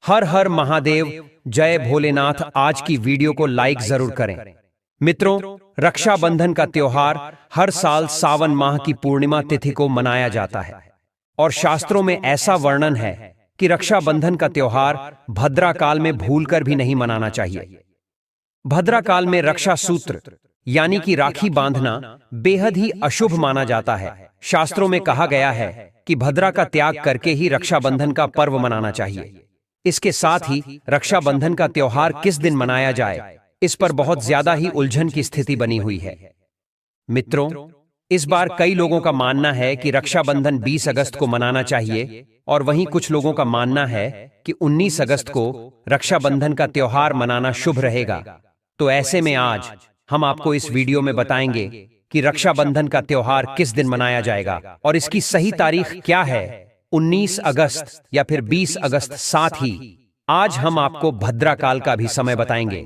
हर हर महादेव, जय भोलेनाथ। आज की वीडियो को लाइक जरूर करें। मित्रों, रक्षाबंधन का त्योहार हर साल सावन माह की पूर्णिमा तिथि को मनाया जाता है और शास्त्रों में ऐसा वर्णन है कि रक्षाबंधन का त्योहार भद्रा काल में भूलकर भी नहीं मनाना चाहिए। भद्रा काल में रक्षा सूत्र यानी कि राखी बांधना बेहद ही अशुभ माना जाता है। शास्त्रों में कहा गया है कि भद्रा का त्याग करके ही रक्षाबंधन का पर्व मनाना चाहिए। इसके साथ ही रक्षाबंधन का त्योहार किस दिन मनाया जाए, इस पर बहुत ज्यादा ही उलझन की स्थिति बनी हुई है। मित्रों, इस बार कई लोगों का मानना है कि रक्षाबंधन 20 अगस्त को मनाना चाहिए और वहीं कुछ लोगों का मानना है कि 19 अगस्त को रक्षाबंधन का त्योहार मनाना शुभ रहेगा। तो ऐसे में आज हम आपको इस वीडियो में बताएंगे कि रक्षाबंधन का त्योहार किस दिन मनाया जाएगा और इसकी सही तारीख क्या है, 19 अगस्त या फिर 20 अगस्त। साथ ही आज हम आपको भद्रा काल का भी समय बताएंगे,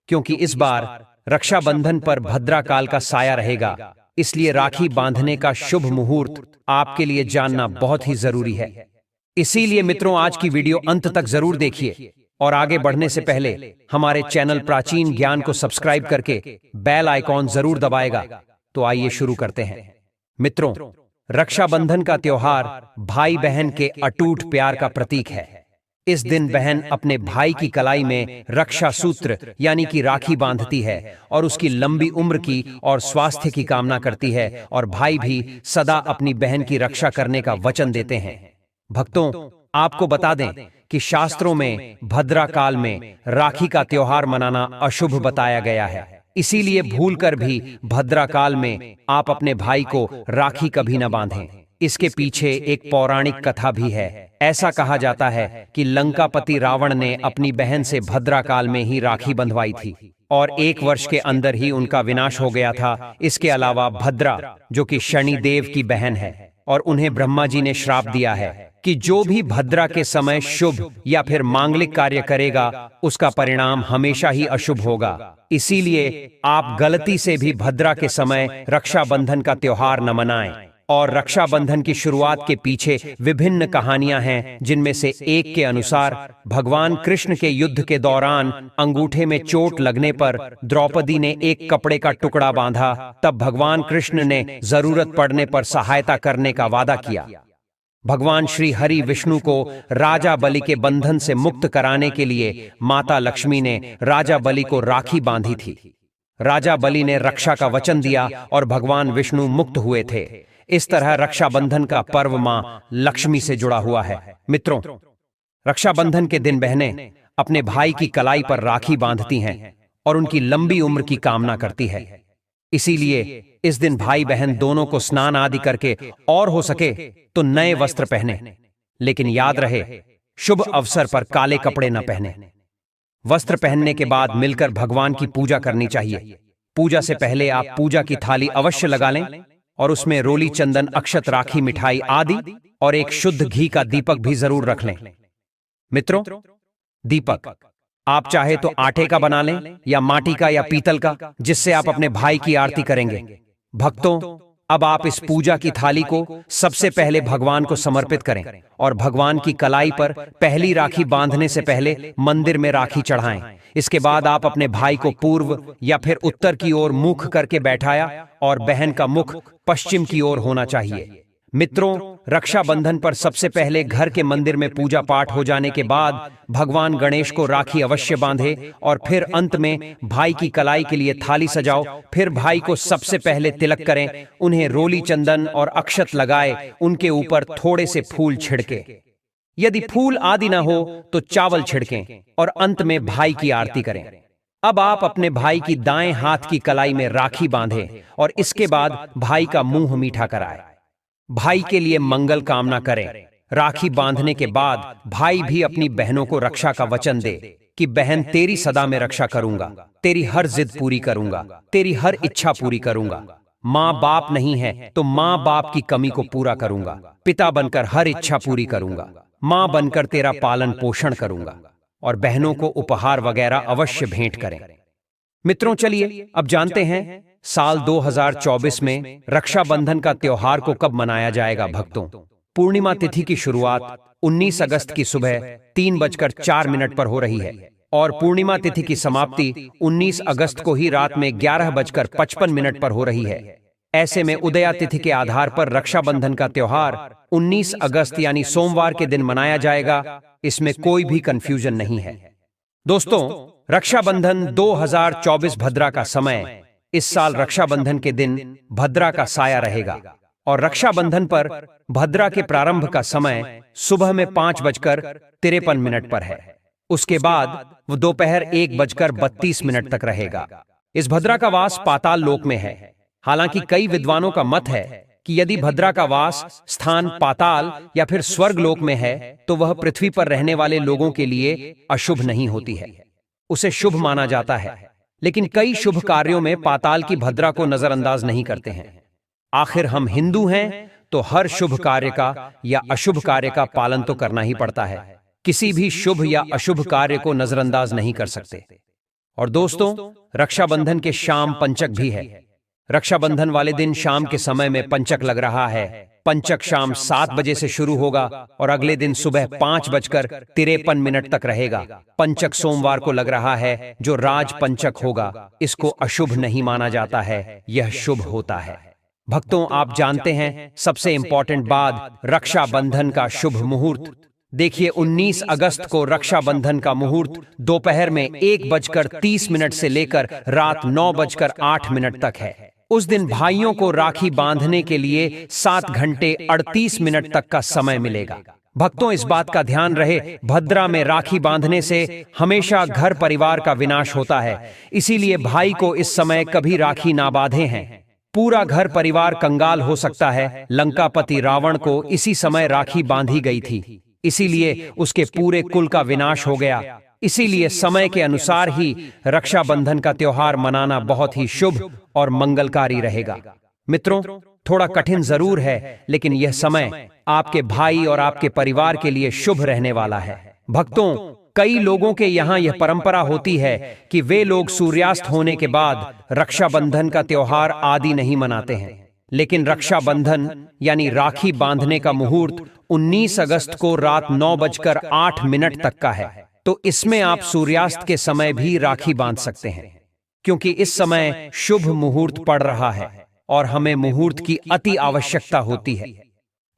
क्योंकि इस बार रक्षाबंधन पर भद्रा काल का साया रहेगा। इसलिए राखी बांधने का शुभ मुहूर्त आपके लिए जानना बहुत ही जरूरी है। इसीलिए मित्रों, आज की वीडियो अंत तक जरूर देखिए और आगे बढ़ने से पहले हमारे चैनल प्राचीन ज्ञान को सब्सक्राइब करके बेल आइकॉन जरूर दबाएगा। तो आइए शुरू करते हैं। मित्रों, रक्षाबंधन का त्योहार भाई बहन के अटूट प्यार का प्रतीक है। इस दिन बहन अपने भाई की कलाई में रक्षा सूत्र यानी कि राखी बांधती है और उसकी लंबी उम्र की और स्वास्थ्य की कामना करती है, और भाई भी सदा अपनी बहन की रक्षा करने का वचन देते हैं। भक्तों, आपको बता दें कि शास्त्रों में भद्रा काल में राखी का त्योहार मनाना अशुभ बताया गया है। इसीलिए भूलकर भी भद्रा काल में आप अपने भाई को राखी कभी न बांधें। इसके पीछे एक पौराणिक कथा भी है। ऐसा कहा जाता है कि लंकापति रावण ने अपनी बहन से भद्रा काल में ही राखी बंधवाई थी और 1 वर्ष के अंदर ही उनका विनाश हो गया था। इसके अलावा भद्रा, जो कि शनि देव की बहन है, और उन्हें ब्रह्मा जी ने श्राप दिया है कि जो भी भद्रा के समय शुभ या फिर मांगलिक कार्य करेगा उसका परिणाम हमेशा ही अशुभ होगा। इसीलिए आप गलती से भी भद्रा के समय रक्षाबंधन का त्योहार न मनाएं। और रक्षाबंधन की शुरुआत के पीछे विभिन्न कहानियां हैं, जिनमें से एक के अनुसार भगवान कृष्ण के युद्ध के दौरान अंगूठे में चोट लगने पर द्रौपदी ने एक कपड़े का टुकड़ा बांधा। तब भगवान कृष्ण ने जरूरत पड़ने पर सहायता करने का वादा किया। भगवान श्री हरि विष्णु को राजा बलि के बंधन से मुक्त कराने के लिए माता लक्ष्मी ने राजा बलि को राखी बांधी थी। राजा बलि ने रक्षा का वचन दिया और भगवान विष्णु मुक्त हुए थे। इस तरह रक्षाबंधन का पर्व मां लक्ष्मी से जुड़ा हुआ है। मित्रों, रक्षाबंधन के दिन बहनें अपने भाई की कलाई पर राखी बांधती हैं और उनकी लंबी उम्र की कामना करती है। इसीलिए इस दिन भाई बहन दोनों को स्नान आदि करके और हो सके तो नए वस्त्र पहने, लेकिन याद रहे शुभ अवसर पर काले कपड़े न पहने। वस्त्र पहनने के बाद मिलकर भगवान की पूजा करनी चाहिए। पूजा से पहले आप पूजा की थाली अवश्य लगा लें और उसमें रोली, चंदन, अक्षत, राखी, मिठाई आदि और एक शुद्ध घी का दीपक भी जरूर रख लें। मित्रों, दीपक आप चाहे तो आटे का बना लें या माटी का या पीतल का, जिससे आप अपने भाई की आरती करेंगे। भक्तों, अब आप इस पूजा की थाली को सबसे पहले भगवान को समर्पित करें और भगवान की कलाई पर पहली राखी बांधने से पहले मंदिर में राखी चढ़ाएं। इसके बाद आप अपने भाई को पूर्व या फिर उत्तर की ओर मुख करके बैठाया और बहन का मुख पश्चिम की ओर होना चाहिए। मित्रों, रक्षाबंधन पर सबसे पहले घर के मंदिर में पूजा पाठ हो जाने के बाद भगवान गणेश को राखी अवश्य बांधे और फिर अंत में भाई की कलाई के लिए थाली सजाओ। फिर भाई को सबसे पहले तिलक करें, उन्हें रोली, चंदन और अक्षत लगाए, उनके ऊपर थोड़े से फूल छिड़के। यदि फूल आदि न हो तो चावल छिड़कें और अंत में भाई की आरती करें। अब आप अपने भाई की दाएं हाथ की कलाई में राखी बांधें और इसके बाद भाई का मुंह मीठा कराएं। भाई के लिए मंगल कामना करें। राखी बांधने के बाद भाई भी अपनी बहनों को रक्षा का वचन दे कि बहन, तेरी सदा में रक्षा करूंगा, तेरी हर जिद पूरी करूंगा, तेरी हर इच्छा पूरी करूंगा। माँ बाप नहीं है तो माँ बाप की कमी को पूरा करूंगा, पिता बनकर हर इच्छा पूरी करूंगा, माँ बनकर तेरा पालन पोषण करूंगा। और बहनों को उपहार वगैरह अवश्य भेंट करें। मित्रों, चलिए अब जानते हैं साल 2024 में रक्षाबंधन का त्योहार को कब मनाया जाएगा। भक्तों, पूर्णिमा तिथि की शुरुआत 19 अगस्त की सुबह 3:04 पर हो रही है और पूर्णिमा तिथि की समाप्ति 19 अगस्त को ही रात में 11:55 पर हो रही है। ऐसे में उदया तिथि के आधार पर रक्षाबंधन का त्योहार 19 अगस्त यानी सोमवार के दिन मनाया जाएगा। इसमें कोई भी कंफ्यूजन नहीं है। दोस्तों, रक्षाबंधन 2024 भद्रा का समय, इस साल रक्षाबंधन के दिन भद्रा का साया रहेगा और रक्षाबंधन पर भद्रा के प्रारंभ का समय सुबह में 5:53 पर है। उसके बाद वो दोपहर 1:32 तक रहेगा। इस भद्रा का वास पाताल लोक में है। हालांकि कई विद्वानों का मत है कि यदि भद्रा का वास स्थान पाताल या फिर स्वर्ग लोक में है तो वह पृथ्वी पर रहने वाले लोगों के लिए अशुभ नहीं होती है, उसे शुभ माना जाता है। लेकिन कई शुभ कार्यों में पाताल की भद्रा को नजरअंदाज नहीं करते हैं। आखिर हम हिंदू हैं तो हर शुभ कार्य का या अशुभ कार्य का पालन तो करना ही पड़ता है। किसी भी शुभ या अशुभ कार्य को नजरअंदाज नहीं कर सकते। और दोस्तों, रक्षाबंधन के शाम पंचक भी है। रक्षाबंधन वाले दिन शाम के समय में पंचक लग रहा है। पंचक शाम 7 बजे से शुरू होगा और अगले दिन सुबह 5:53 तक रहेगा। पंचक सोमवार को लग रहा है जो राज पंचक होगा। इसको अशुभ नहीं माना जाता है, यह शुभ होता है। भक्तों, आप जानते हैं सबसे इंपॉर्टेंट बात, रक्षाबंधन का शुभ मुहूर्त। देखिए, 19 अगस्त को रक्षाबंधन का मुहूर्त दोपहर में 1:30 से लेकर रात 9:08 तक है। उस दिन भाइयों को राखी बांधने के लिए 7 घंटे 38 मिनट तक का समय मिलेगा। भक्तों, इस बात का ध्यान रहे, भद्रा में राखी बांधने से हमेशा घर परिवार का विनाश होता है। इसीलिए भाई को इस समय कभी राखी ना बांधे हैं। पूरा घर परिवार कंगाल हो सकता है। लंकापति रावण को इसी समय राखी बांधी गई थी, इसीलिए उसके पूरे कुल का विनाश हो गया। इसीलिए समय के अनुसार ही रक्षाबंधन का त्योहार मनाना बहुत ही शुभ और मंगलकारी रहेगा। मित्रों, थोड़ा कठिन जरूर है, लेकिन यह समय आपके भाई और आपके परिवार के लिए शुभ रहने वाला है। भक्तों, कई लोगों के यहाँ यह परंपरा होती है कि वे लोग सूर्यास्त होने के बाद रक्षाबंधन का त्योहार आदि नहीं मनाते हैं। लेकिन रक्षाबंधन यानी राखी बांधने का मुहूर्त 19 अगस्त को रात 9:08 तक का है। तो इसमें आप सूर्यास्त के समय भी राखी बांध सकते हैं, क्योंकि इस समय शुभ मुहूर्त पड़ रहा है और हमें मुहूर्त की अति आवश्यकता होती है।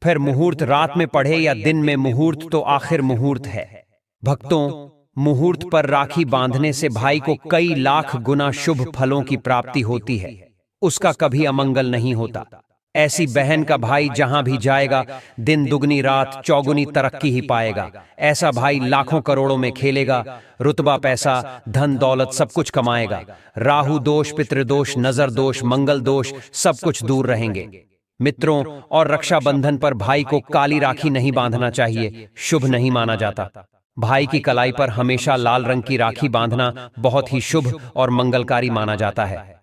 फिर मुहूर्त रात में पढ़े या दिन में, मुहूर्त तो आखिर मुहूर्त है। भक्तों, मुहूर्त पर राखी बांधने से भाई को कई लाख गुना शुभ फलों की प्राप्ति होती है, उसका कभी अमंगल नहीं होता। ऐसी बहन का भाई जहां भी जाएगा, दिन दुगनी रात चौगुनी तरक्की ही पाएगा। ऐसा भाई लाखों करोड़ों में खेलेगा, रुतबा पैसा धन दौलत सब कुछ कमाएगा। राहु दोष, पितृदोष, नजर दोष, मंगल दोष सब कुछ दूर रहेंगे। मित्रों, और रक्षाबंधन पर भाई को काली राखी नहीं बांधना चाहिए, शुभ नहीं माना जाता। भाई की कलाई पर हमेशा लाल रंग की राखी बांधना बहुत ही शुभ और मंगलकारी माना जाता है।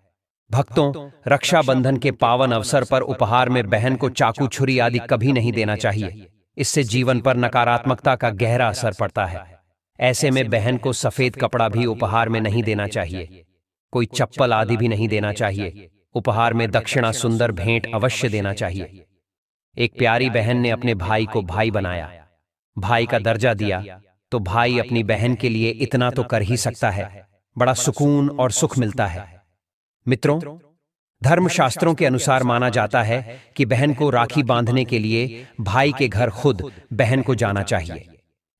भक्तों, रक्षाबंधन के पावन अवसर पर उपहार में बहन को चाकू, छुरी आदि कभी नहीं देना चाहिए। इससे जीवन पर नकारात्मकता का गहरा असर पड़ता है। ऐसे में बहन को सफेद कपड़ा भी उपहार में नहीं देना चाहिए। कोई चप्पल आदि भी नहीं देना चाहिए। उपहार में दक्षिणा, सुंदर भेंट अवश्य देना चाहिए। एक प्यारी बहन ने अपने भाई को भाई बनाया, भाई का दर्जा दिया, तो भाई अपनी बहन के लिए इतना तो कर ही सकता है। बड़ा सुकून और सुख मिलता है। मित्रों, धर्मशास्त्रों के अनुसार माना जाता है कि बहन को राखी बांधने के लिए भाई के घर खुद बहन को जाना चाहिए।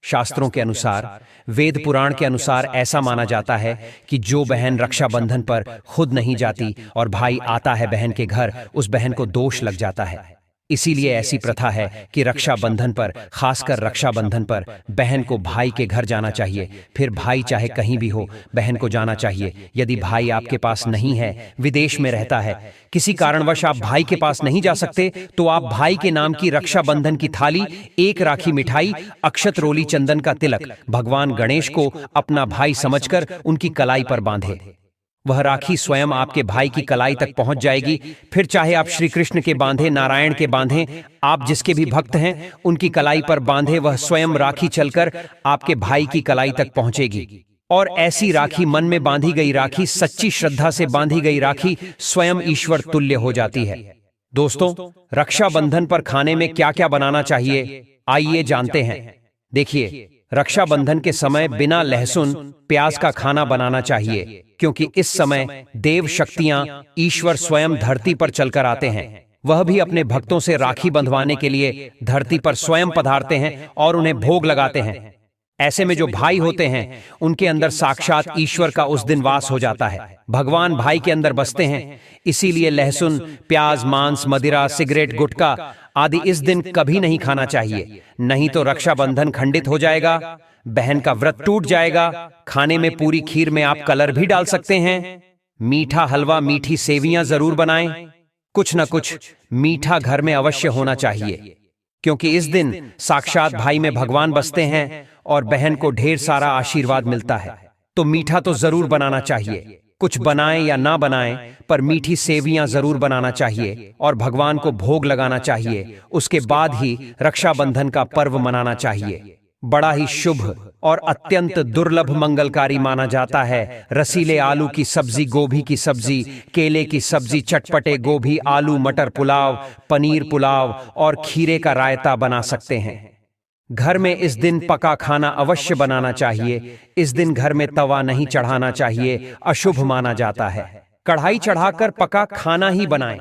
शास्त्रों के अनुसार, वेद पुराण के अनुसार ऐसा माना जाता है कि जो बहन रक्षाबंधन पर खुद नहीं जाती और भाई आता है बहन के घर, उस बहन को दोष लग जाता है। इसीलिए ऐसी प्रथा है कि रक्षाबंधन पर, खासकर रक्षाबंधन पर, बहन को भाई के घर जाना चाहिए। फिर भाई चाहे कहीं भी हो, बहन को जाना चाहिए। यदि भाई आपके पास नहीं है, विदेश में रहता है, किसी कारणवश आप भाई के पास नहीं जा सकते, तो आप भाई के नाम की रक्षाबंधन की थाली, एक राखी मिठाई, अक्षत, रोली, चंदन का तिलक भगवान गणेश को अपना भाई समझकर उनकी कलाई पर बांधे। वह राखी स्वयं आपके भाई की कलाई तक पहुंच जाएगी। फिर चाहे आप श्री कृष्ण के बांधे, नारायण के बांधे, आप जिसके भी भक्त हैं उनकी कलाई पर बांधे, वह स्वयं राखी चलकर आपके भाई की कलाई तक पहुंचेगी। और ऐसी राखी, मन में बांधी गई राखी, सच्ची श्रद्धा से बांधी गई राखी स्वयं ईश्वर तुल्य हो जाती है। दोस्तों, रक्षाबंधन पर खाने में क्या क्या बनाना चाहिए, आइए जानते हैं। देखिए, रक्षाबंधन के समय बिना लहसुन प्याज का खाना बनाना चाहिए, क्योंकि इस समय देव शक्तियां, ईश्वर स्वयं धरती पर चलकर आते हैं। वह भी अपने भक्तों से राखी बंधवाने के लिए धरती पर स्वयं पधारते हैं और उन्हें भोग लगाते हैं। ऐसे में जो भाई होते हैं, उनके अंदर साक्षात ईश्वर का उस दिन वास हो जाता है। भगवान भाई के अंदर बसते हैं। इसीलिए लहसुन, प्याज, मांस, मदिरा, सिगरेट, गुटखा आदि इस दिन कभी नहीं खाना चाहिए, नहीं तो रक्षाबंधन खंडित हो जाएगा, बहन का व्रत टूट जाएगा। खाने में पूरी खीर में आप कलर भी डाल सकते हैं। मीठा हलवा, मीठी सेवियां जरूर बनाएं। कुछ न कुछ मीठा घर में अवश्य होना चाहिए, क्योंकि इस दिन साक्षात भाई में भगवान बसते हैं और बहन को ढेर सारा आशीर्वाद मिलता है। तो मीठा तो जरूर बनाना चाहिए। कुछ बनाएं या ना बनाएं, पर मीठी सेवियां जरूर बनाना चाहिए और भगवान को भोग लगाना चाहिए। उसके बाद ही रक्षाबंधन का पर्व मनाना चाहिए। बड़ा ही शुभ और अत्यंत दुर्लभ मंगलकारी माना जाता है। रसीले आलू की सब्जी, गोभी की सब्जी, केले की सब्जी, चटपटे गोभी, आलू मटर पुलाव, पनीर पुलाव और खीरे का रायता बना सकते हैं। घर में इस दिन पका खाना अवश्य बनाना चाहिए। इस दिन घर में तवा नहीं चढ़ाना चाहिए, अशुभ माना जाता है। कढ़ाई चढ़ाकर पका खाना ही बनाएं।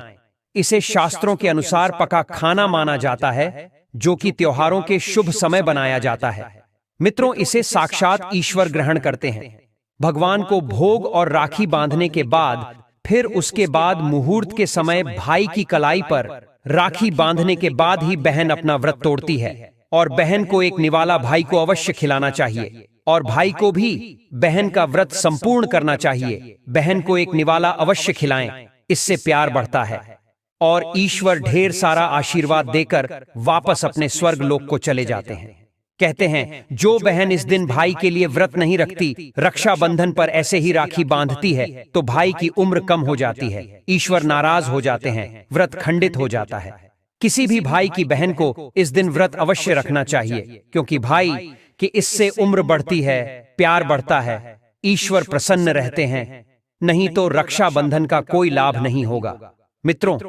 इसे शास्त्रों के अनुसार पका खाना माना जाता है, जो कि त्योहारों के शुभ समय बनाया जाता है। मित्रों, इसे साक्षात ईश्वर ग्रहण करते हैं। भगवान को भोग और राखी बांधने के बाद फिर उसके बाद मुहूर्त के समय भाई की कलाई पर राखी बांधने के बाद ही बहन अपना व्रत तोड़ती है और बहन को एक निवाला भाई को अवश्य खिलाना चाहिए और भाई को भी बहन का व्रत संपूर्ण करना चाहिए। बहन को एक निवाला अवश्य खिलाएं, इससे प्यार बढ़ता है और ईश्वर ढेर सारा आशीर्वाद देकर वापस अपने स्वर्ग लोक को चले जाते हैं। कहते हैं, जो बहन इस दिन भाई के लिए व्रत नहीं रखती, रक्षाबंधन पर ऐसे ही राखी बांधती है, तो भाई की उम्र कम हो जाती है, ईश्वर नाराज हो जाते हैं, व्रत खंडित हो जाता है। किसी भी भाई की बहन को इस दिन व्रत अवश्य रखना चाहिए, क्योंकि भाई की इससे उम्र बढ़ती है, प्यार बढ़ता है, ईश्वर प्रसन्न रहते हैं। नहीं तो रक्षाबंधन का कोई लाभ नहीं होगा। मित्रों,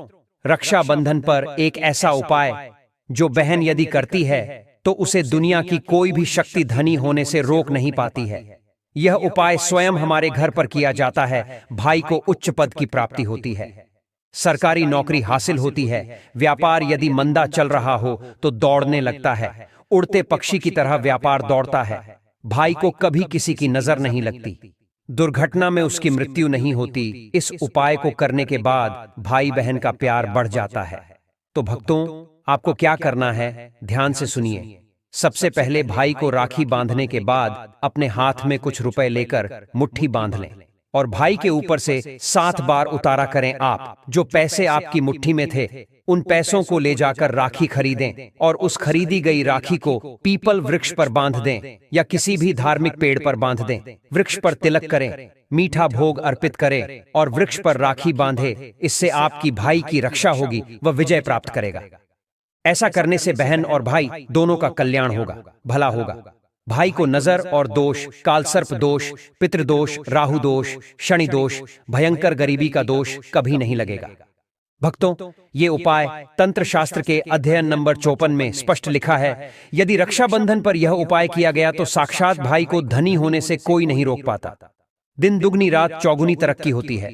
रक्षाबंधन पर एक ऐसा उपाय जो बहन यदि करती है तो उसे दुनिया की कोई भी शक्ति धनी होने से रोक नहीं पाती है। यह उपाय स्वयं हमारे घर पर किया जाता है। भाई को उच्च पद की प्राप्ति होती है, सरकारी नौकरी हासिल होती है, व्यापार यदि मंदा चल रहा हो तो दौड़ने लगता है, उड़ते पक्षी की तरह व्यापार दौड़ता है। भाई को कभी किसी की नजर नहीं लगती, दुर्घटना में उसकी मृत्यु नहीं होती। इस उपाय को करने के बाद भाई बहन का प्यार बढ़ जाता है। तो भक्तों, आपको क्या करना है, ध्यान से सुनिए। सबसे पहले भाई को राखी बांधने के बाद अपने हाथ में कुछ रुपए लेकर मुट्ठी बांध लें और भाई के ऊपर से 7 बार उतारा करें। आप जो पैसे आपकी मुट्ठी में थे, उन पैसों को ले जाकर राखी खरीदें और उस खरीदी गई राखी को पीपल वृक्ष पर बांध दें या किसी भी धार्मिक पेड़ पर बांध दें। वृक्ष पर तिलक करें, मीठा भोग अर्पित करें और वृक्ष पर राखी बांधे। इससे आपकी भाई की रक्षा होगी, वह विजय प्राप्त करेगा। ऐसा करने से बहन और भाई दोनों का कल्याण होगा, भला होगा। भाई को नजर और दोष, कालसर्प दोष, पितृदोष, राहु दोष, शनि दोष, भयंकर गरीबी का दोष कभी नहीं लगेगा। भक्तों, ये उपाय तंत्र शास्त्र के अध्ययन नंबर 54 में स्पष्ट लिखा है। यदि रक्षाबंधन पर यह उपाय किया गया तो साक्षात भाई को धनी होने से कोई नहीं रोक पाता। दिन दुगनी रात चौगुनी तरक्की होती है।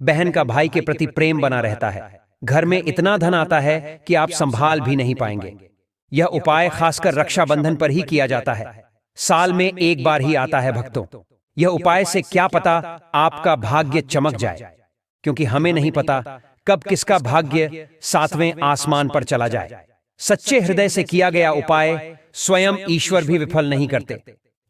बहन का भाई के प्रति प्रेम बना रहता है। घर में इतना धन आता है कि आप संभाल भी नहीं पाएंगे। यह उपाय खासकर रक्षाबंधन पर ही किया जाता है। साल में एक बार ही आता है भक्तों। यह उपाय से क्या पता आपका भाग्य चमक जाए, क्योंकि हमें नहीं पता कब किसका भाग्य 7वें आसमान पर चला जाए। सच्चे हृदय से किया गया उपाय स्वयं ईश्वर भी विफल नहीं करते।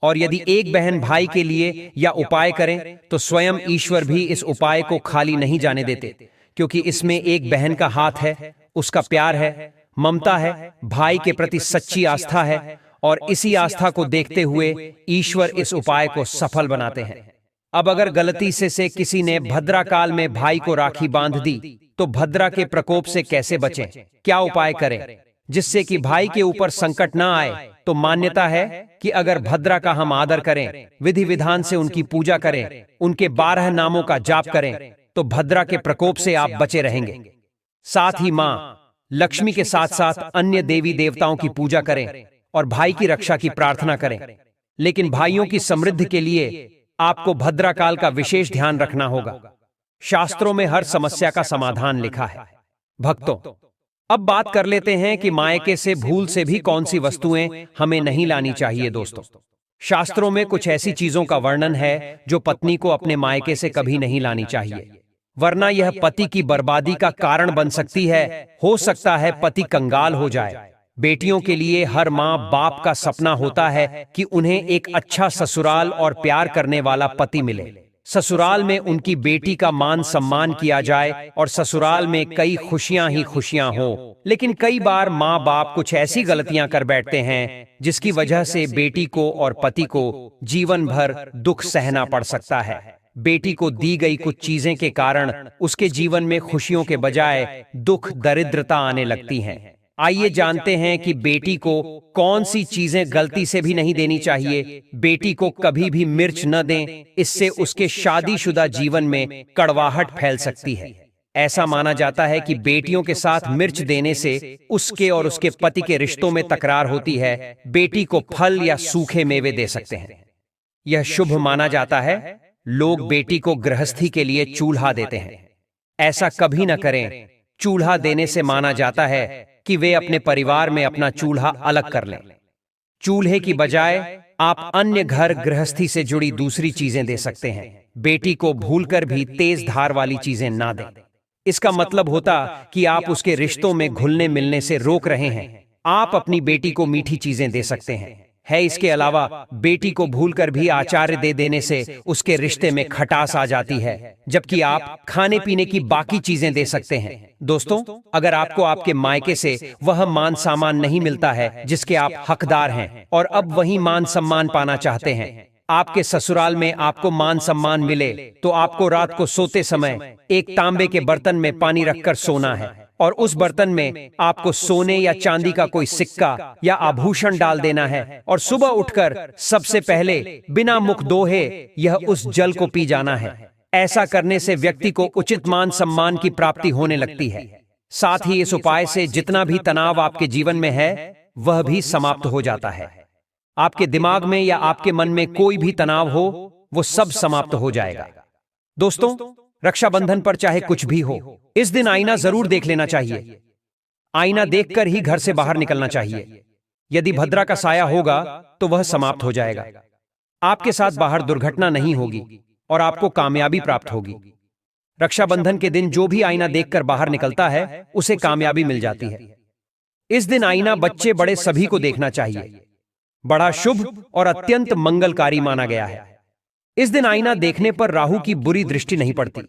और यदि एक बहन भाई के लिए या उपाय करें तो स्वयं ईश्वर भी इस उपाय को खाली नहीं जाने देते, क्योंकि इसमें एक बहन का हाथ है, उसका प्यार है, ममता है, भाई के प्रति सच्ची आस्था है और इसी आस्था को देखते हुए ईश्वर इस उपाय को सफल बनाते हैं। अब अगर गलती से किसी ने भद्रा काल में भाई को राखी बांध दी तो भद्रा के प्रकोप से कैसे बचें? क्या उपाय करें जिससे कि भाई के ऊपर संकट ना आए? तो मान्यता है कि अगर भद्रा का हम आदर करें, विधि विधान से उनकी पूजा करें, उनके 12 नामों का जाप करें, तो भद्रा के प्रकोप से आप बचे रहेंगे। साथ ही मां लक्ष्मी के साथ साथ अन्य देवी देवताओं की पूजा करें और भाई की रक्षा की प्रार्थना करें। लेकिन भाइयों की समृद्धि के लिए आपको भद्राकाल का विशेष ध्यान रखना होगा। शास्त्रों में हर समस्या का समाधान लिखा है। भक्तों, अब बात कर लेते हैं कि मायके से भूल से भी कौन सी वस्तुएं हमें नहीं लानी चाहिए। दोस्तों, शास्त्रों में कुछ ऐसी चीजों का वर्णन है जो पत्नी को अपने मायके से कभी नहीं लानी चाहिए, वरना यह पति की बर्बादी का कारण बन सकती है। हो सकता है पति कंगाल हो जाए। बेटियों के लिए हर माँ बाप का सपना होता है कि उन्हें एक अच्छा ससुराल और प्यार करने वाला पति मिले। ससुराल में उनकी बेटी का मान सम्मान किया जाए और ससुराल में कई खुशियां ही खुशियां हो। लेकिन कई बार माँ बाप कुछ ऐसी गलतियां कर बैठते हैं जिसकी वजह से बेटी को और पति को जीवन भर दुख सहना पड़ सकता है। बेटी को दी गई कुछ चीजें के कारण उसके जीवन में खुशियों के बजाय दुख दरिद्रता आने लगती हैं। आइए जानते हैं कि बेटी को कौन सी चीजें गलती से भी नहीं देनी चाहिए। बेटी को कभी भी मिर्च न दें, इससे उसके शादीशुदा जीवन में कड़वाहट फैल सकती है। ऐसा माना जाता है कि बेटियों के साथ मिर्च देने से उसके और उसके पति के रिश्तों में तकरार होती है। बेटी को फल या सूखे मेवे दे सकते हैं, यह शुभ माना जाता है। लोग बेटी को गृहस्थी के लिए चूल्हा देते हैं, ऐसा कभी न करें। चूल्हा देने से माना जाता है कि वे अपने परिवार में अपना चूल्हा अलग कर लें। चूल्हे की बजाय आप अन्य घर गृहस्थी से जुड़ी दूसरी चीजें दे सकते हैं। बेटी को भूलकर भी तेज धार वाली चीजें ना दें। इसका मतलब होता कि आप उसके रिश्तों में घुलने मिलने से रोक रहे हैं। आप अपनी बेटी को मीठी चीजें दे सकते हैं। इसके अलावा बेटी को भूलकर भी आचार्य दे देने से उसके रिश्ते में खटास आ जाती है, जबकि आप खाने पीने की बाकी चीजें दे सकते हैं। दोस्तों, अगर आपको आपके मायके से वह मान सम्मान नहीं मिलता है जिसके आप हकदार हैं और अब वही मान सम्मान पाना चाहते हैं, आपके ससुराल में आपको मान सम्मान मिले, तो आपको रात को सोते समय एक तांबे के बर्तन में पानी रखकर सोना है और उस बर्तन में आपको सोने या चांदी का कोई सिक्का या आभूषण डाल देना है और सुबह उठकर सबसे पहले बिना मुख धोए यह उस जल को पी जाना है। ऐसा करने से व्यक्ति को उचित मान सम्मान की प्राप्ति होने लगती है। साथ ही इस उपाय से जितना भी तनाव आपके जीवन में है वह भी समाप्त हो जाता है। आपके दिमाग में या आपके मन में कोई भी तनाव हो वो सब समाप्त हो जाएगा। दोस्तों, रक्षाबंधन पर चाहे कुछ भी हो, इस दिन आईना जरूर देख लेना चाहिए। आईना देखकर ही घर से बाहर निकलना चाहिए। यदि भद्रा का साया होगा तो वह समाप्त हो जाएगा। आपके साथ बाहर दुर्घटना नहीं होगी और आपको कामयाबी प्राप्त होगी। रक्षाबंधन के दिन जो भी आईना देखकर बाहर निकलता है उसे कामयाबी मिल जाती है। इस दिन आईना बच्चे बड़े सभी को देखना चाहिए। बड़ा शुभ और अत्यंत मंगलकारी माना गया है। इस दिन आईना देखने पर राहु की बुरी दृष्टि नहीं पड़ती।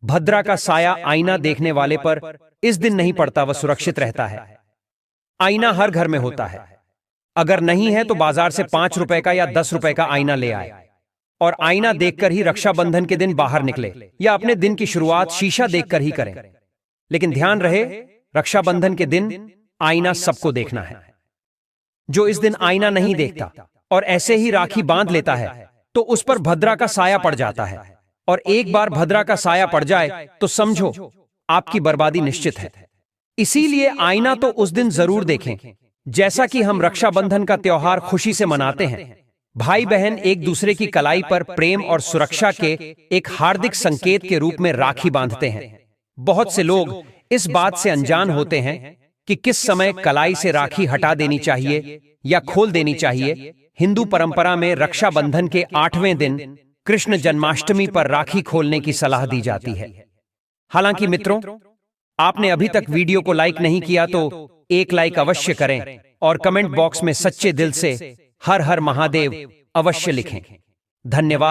भद्रा का साया आईना देखने वाले पर इस दिन नहीं पड़ता, वह सुरक्षित रहता है। आईना हर घर में होता है। अगर नहीं है तो बाजार से 5 रुपए का या 10 रुपए का आईना ले आए और आईना देखकर ही रक्षाबंधन के दिन बाहर निकले या अपने दिन की शुरुआत शीशा देखकर ही करें। लेकिन ध्यान रहे, रक्षाबंधन के दिन आईना सबको देखना है। जो इस दिन आईना नहीं देखता और ऐसे ही राखी बांध लेता है तो उस पर भद्रा का साया पड़ जाता है और एक बार भद्रा का साया पड़ जाए तो समझो आपकी बर्बादी निश्चित है। इसीलिए आईना तो उस दिन जरूर देखें। जैसा कि हम रक्षाबंधन का त्योहार खुशी से मनाते हैं, भाई बहन एक दूसरे की कलाई पर प्रेम और सुरक्षा के एक हार्दिक संकेत के रूप में राखी बांधते हैं। बहुत से लोग इस बात से अनजान होते हैं कि किस समय कलाई से राखी हटा देनी चाहिए या खोल देनी चाहिए। हिंदू परंपरा में रक्षाबंधन के 8वें दिन कृष्ण जन्माष्टमी पर राखी खोलने की सलाह दी जाती है। हालांकि मित्रों, आपने अभी तक वीडियो को लाइक नहीं किया तो एक लाइक अवश्य करें और कमेंट बॉक्स में सच्चे दिल से हर हर महादेव अवश्य लिखें। धन्यवाद।